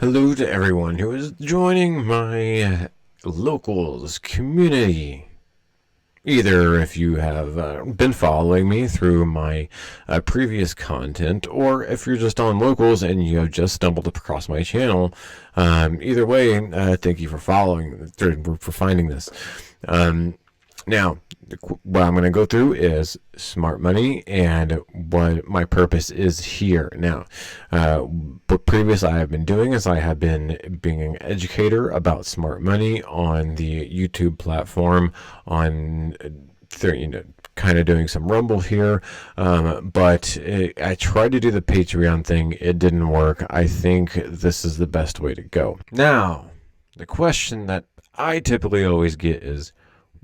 Hello to everyone who is joining my locals community. Either if you have been following me through my previous content, or if you're just on locals and you have just stumbled across my channel. Either way, thank you for finding this. Now, what I'm going to go through is smart money and what my purpose is here. Now, what previous I have been doing is I have been being an educator about smart money on the YouTube platform, on kind of doing some Rumble here, but I tried to do the Patreon thing. It didn't work. I think this is the best way to go. Now, the question that I typically always get is,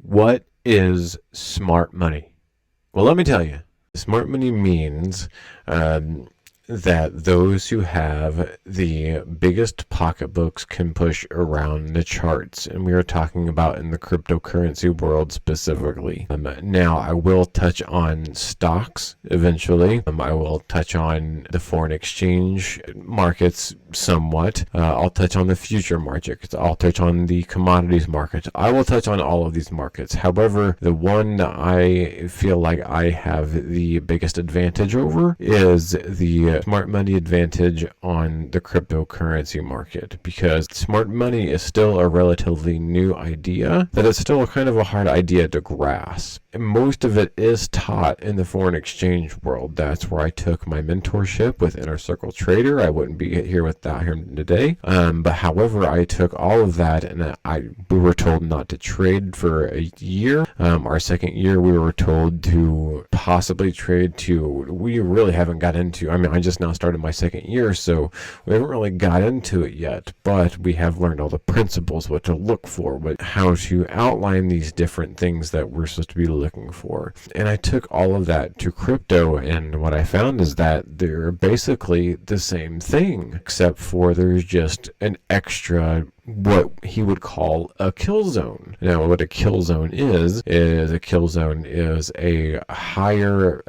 what is smart money? Well, let me tell you. Smart money means that those who have the biggest pocketbooks can push around the charts, and we are talking about in the cryptocurrency world specifically. Now, I will touch on stocks eventually. I will touch on the foreign exchange markets somewhat. I'll touch on the future markets. I'll touch on the commodities market. I will touch on all of these markets. However, the one that I feel like I have the biggest advantage over is the smart money advantage on the cryptocurrency market, because smart money is still a relatively new idea, that it's still kind of a hard idea to grasp. And most of it is taught in the foreign exchange world. That's where I took my mentorship with Inner Circle Trader. I wouldn't be here without him today. But however, I took all of that, and we were told not to trade for a year. Our second year, we were told to possibly trade we really haven't got into. I just now started my second year, so we haven't really got into it yet, but we have learned all the principles, what to look for, how to outline these different things that we're supposed to be looking for. And I took all of that to crypto, and what I found is that they're basically the same thing, except for there's just an extra, what he would call a kill zone. Now, what a kill zone is a higher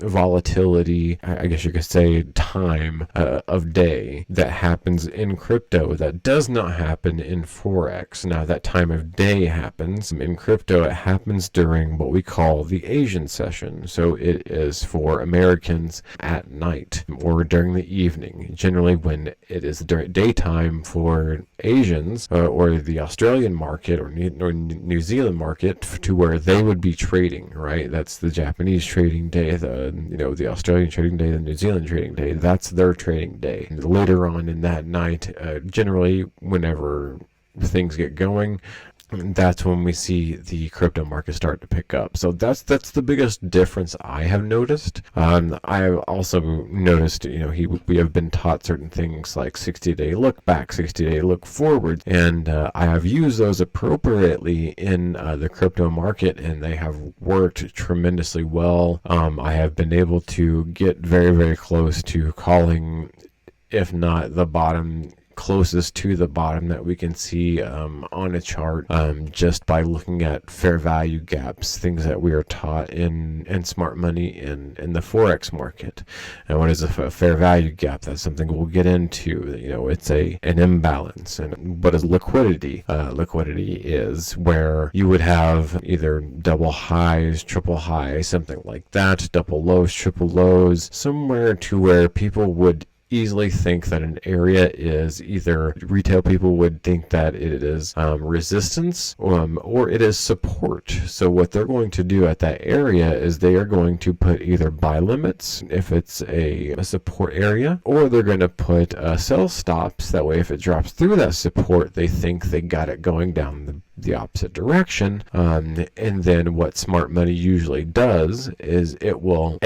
volatility, I guess you could say, time of day that happens in crypto that does not happen in Forex. Now, that time of day happens in crypto. It happens during what we call the Asian session. So it is for Americans at night or during the evening, generally when it is during daytime for Asians, or the Australian market or New Zealand market, to where they would be trading, right? That's the Japanese trading day, the Australian trading day, the New Zealand trading day. That's their trading day. And later on in that night, generally whenever things get going, that's when we see the crypto market start to pick up. So that's the biggest difference I have noticed. I have also noticed, we have been taught certain things like 60-day look back, 60-day look forward, and I have used those appropriately in the crypto market, and they have worked tremendously well. I have been able to get very, very close to calling, if not the bottom, closest to the bottom that we can see on a chart, just by looking at fair value gaps, things that we are taught in smart money in the Forex market. And what is a fair value gap? That's something we'll get into. It's an imbalance. And what is liquidity? Liquidity is where you would have either double highs, triple highs, something like that, double lows, triple lows, somewhere to where people would easily think that an area is either, retail people would think that it is resistance, or it is support. So what they're going to do at that area is they are going to put either buy limits if it's a support area, or they're going to put sell stops. That way, if it drops through that support, they think they got it going down the opposite direction. And then what smart money usually does is it will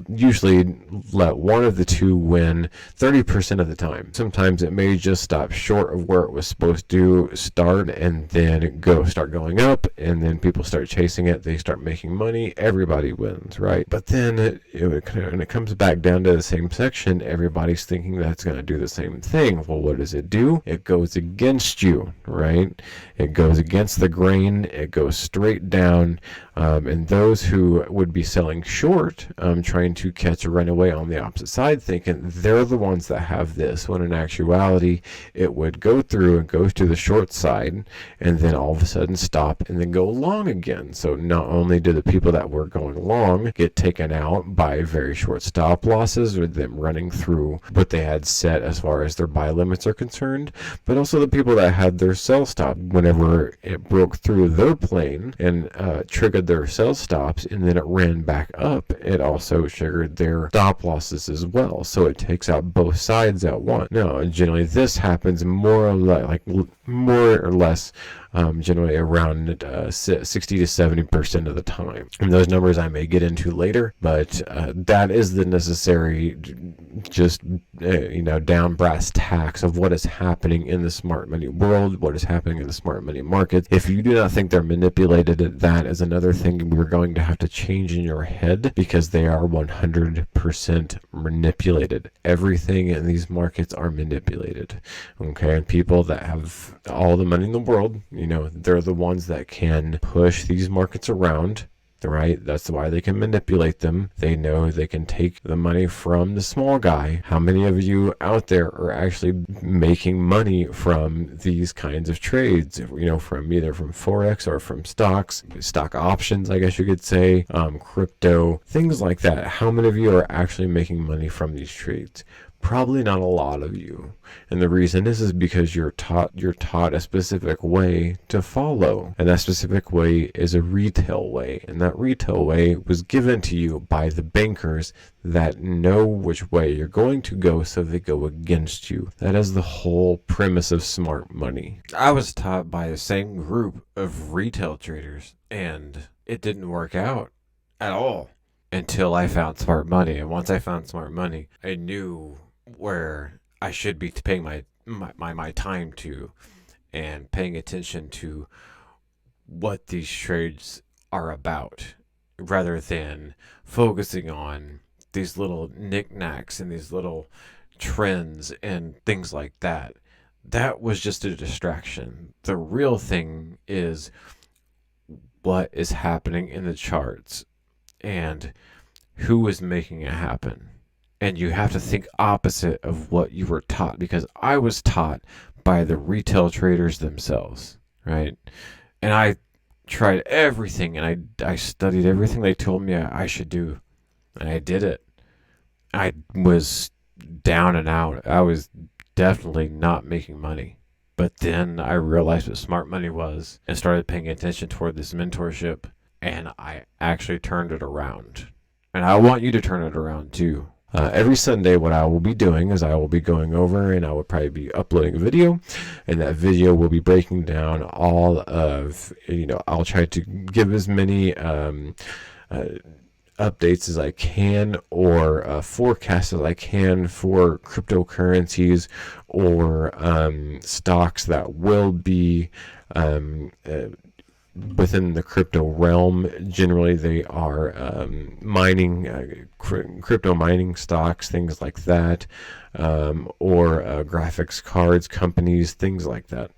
usually let one of the two win 30% of the time. Sometimes it may just stop short of where it was supposed to start, and then start going up, and then people start chasing it. They start making money. Everybody wins, right? But then when it comes back down to the same section, everybody's thinking that's going to do the same thing. Well, what does it do? It goes against you, right? It goes against the grain. It goes straight down. And those who would be selling short trying to catch a runaway on the opposite side, thinking they're the ones that have this, when in actuality it would go through and go to the short side and then all of a sudden stop and then go long again. So not only do the people that were going long get taken out by very short stop losses with them running through what they had set as far as their buy limits are concerned, but also the people that had their sell stop whenever it broke through their plane and triggered their sell stops and then it ran back up, it also triggered their stop losses as well. So it takes out both sides at once. Now, generally this happens more or less generally around 60 to 70% of the time. And those numbers I may get into later, but that is the necessary down brass tacks of what is happening in the smart money world, what is happening in the smart money market. If you do not think they're manipulated, that is another thing we're going to have to change in your head, because they are 100% manipulated. Everything in these markets are manipulated. Okay, and people that have all the money in the world, they're the ones that can push these markets around, right? That's why they can manipulate them. They know they can take the money from the small guy. How many of you out there are actually making money from these kinds of trades? From either from Forex or from stocks, stock options, I guess you could say, crypto, things like that. How many of you are actually making money from these trades? Probably not a lot of you. And the reason is because you're taught a specific way to follow. And that specific way is a retail way. And that retail way was given to you by the bankers that know which way you're going to go, so they go against you. That is the whole premise of smart money. I was taught by the same group of retail traders, and it didn't work out at all until I found smart money. And once I found smart money, I knew where I should be paying my time to, and paying attention to what these trades are about, rather than focusing on these little knickknacks and these little trends and things like that. That was just a distraction. The real thing is what is happening in the charts and who is making it happen. And you have to think opposite of what you were taught, because I was taught by the retail traders themselves, right? And I tried everything, and I studied everything they told me I should do, and I did it. I was down and out. I was definitely not making money. But then I realized what smart money was and started paying attention toward this mentorship, and I actually turned it around. And I want you to turn it around too. Every Sunday, what I will be doing is I will be going over, and I will probably be uploading a video, and that video will be breaking down all of, I'll try to give as many updates as I can, or forecasts as I can for cryptocurrencies or stocks that will be within the crypto realm. Generally, they are mining, crypto mining stocks, things like that, or graphics cards companies, things like that.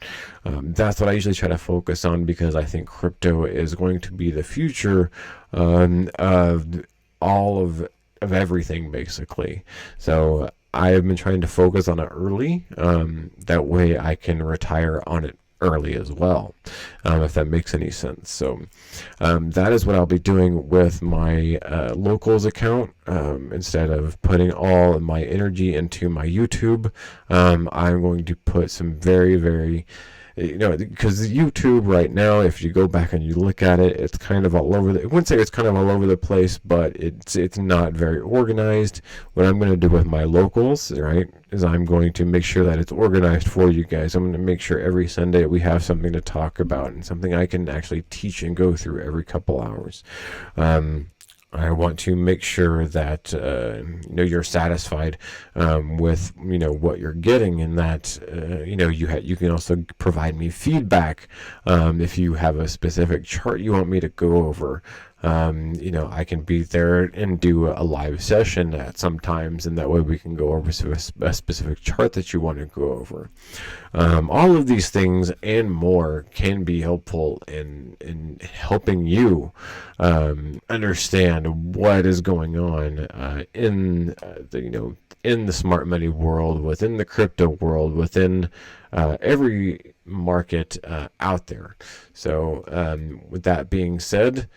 That's what I usually try to focus on, because I think crypto is going to be the future of all of everything, basically. So I have been trying to focus on it early. That way I can retire on it early as well, if that makes any sense. So that is what I'll be doing with my locals account. Instead of putting all of my energy into my YouTube, I'm going to put some very, very, because YouTube right now, if you go back and you look at it, it's kind of all over I wouldn't say it's kind of all over the place, but it's not very organized. What I'm going to do with my locals, right, is I'm going to make sure that it's organized for you guys. I'm going to make sure every Sunday we have something to talk about and something I can actually teach and go through every couple hours. I want to make sure that you're satisfied with what you're getting, and that you can also provide me feedback if you have a specific chart you want me to go over. I can be there and do a live session at sometimes, and that way we can go over a specific chart that you want to go over. All of these things and more can be helpful in helping you understand what is going on in in the smart money world, within the crypto world, within every market out there. So with that being said,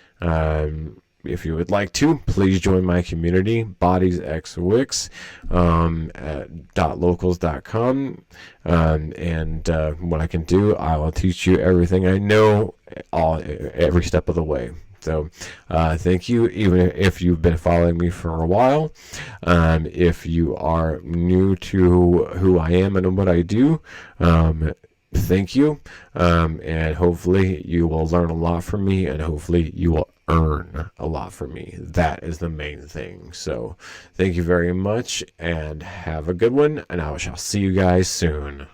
if you would like to, please join my community, Bodies X Wix, at .locals.com. And what I can do, I will teach you everything I know every step of the way. So thank you, even if you've been following me for a while. If you are new to who I am and what I do, thank you. And hopefully you will learn a lot from me, and hopefully you will earn a lot from me. That is the main thing. So thank you very much, and have a good one, and I shall see you guys soon.